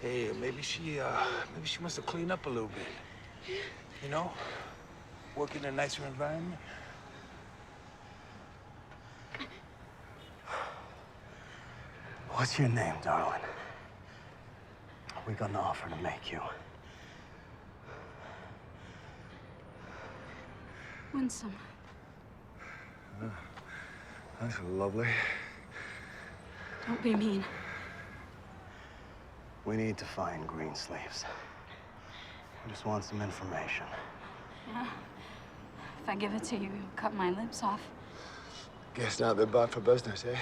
Hey, maybe she wants to clean up a little bit. You know? Work in a nicer environment. What's your name, darling? We got an offer to make you. Winsome. That's lovely. Don't be mean. We need to find Greensleeves. I just want some information. Yeah? If I give it to you, you'll cut my lips off. Guess not the bad for business, eh?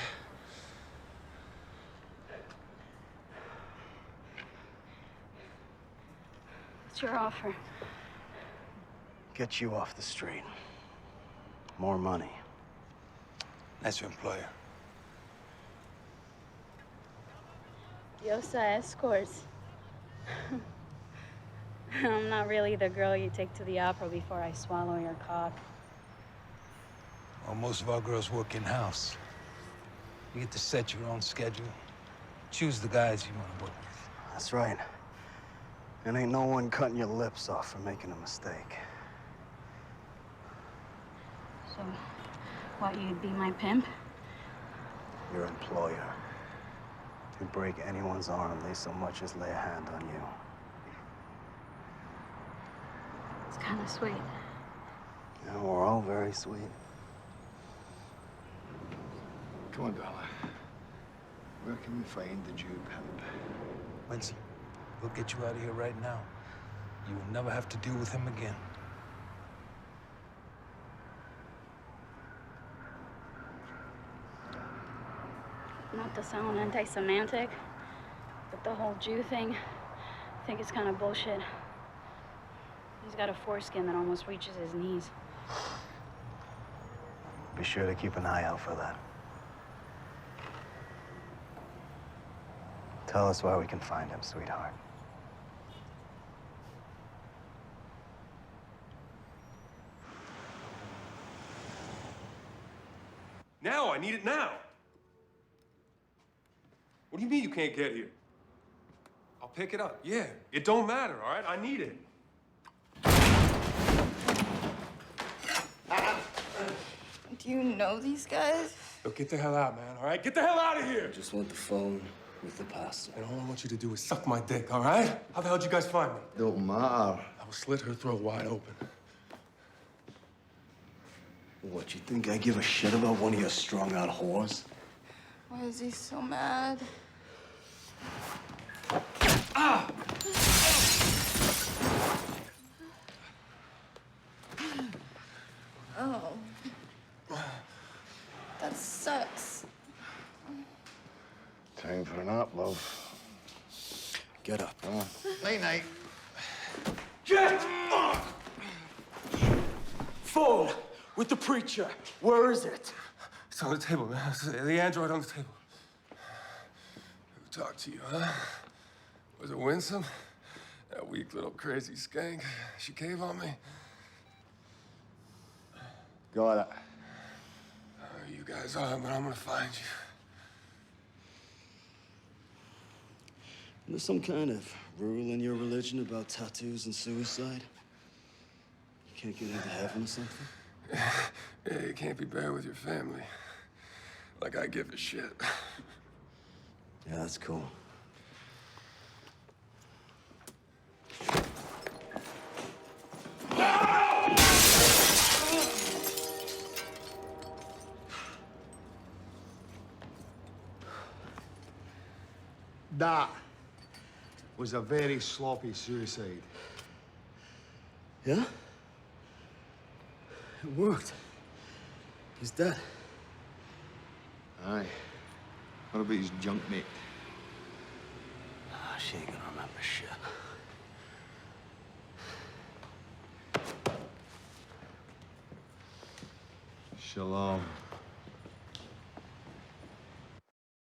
What's your offer? Get you off the street. More money. Nice employer. Yosa escorts. I'm not really the girl you take to the opera before I swallow your cock. Well, most of our girls work in-house. You get to set your own schedule. Choose the guys you want to work with. That's right. And ain't no one cutting your lips off for making a mistake. So, what, you'd be my pimp? Your employer. Who'd break anyone's arm, they so much as lay a hand on you. It's kind of sweet. Yeah, we're all very sweet. Come on, darling. Where can we find the Jew pimp? Winston, we'll get you out of here right now. You will never have to deal with him again. Not to sound anti-Semitic, but the whole Jew thing, I think it's kind of bullshit. He's got a foreskin that almost reaches his knees. Be sure to keep an eye out for that. Tell us where we can find him, sweetheart. Now, I need it now. What do you mean you can't get here? I'll pick it up. Yeah, it don't matter, all right? I need it. Do you know these guys? Yo, get the hell out, man, all right? Get the hell out of here! I just want the phone with the pastor. And all I want you to do is suck my dick, all right? How the hell did you guys find me? Don't matter. I will slit her throat wide open. What, you think I give a shit about one of your strung-out whores? Why is he so mad? Ah! Oh. That sucks. Time for a nap, love. Get up. Night, night. Get up! Phone with the preacher. Where is it? It's on the table, man. It's the android on the table. Who talked to you, huh? Was it Winsome? That weak little crazy skank. She cave on me. Got it. You guys are, but I'm gonna find you. There's some kind of rule in your religion about tattoos and suicide? You can't get into heaven or something? Yeah, you can't be buried with your family. Like I give a shit. Yeah, that's cool. That was a very sloppy suicide. Yeah? It worked. He's dead. Aye. What about his junk mate? She ain't gonna remember shit. Shalom.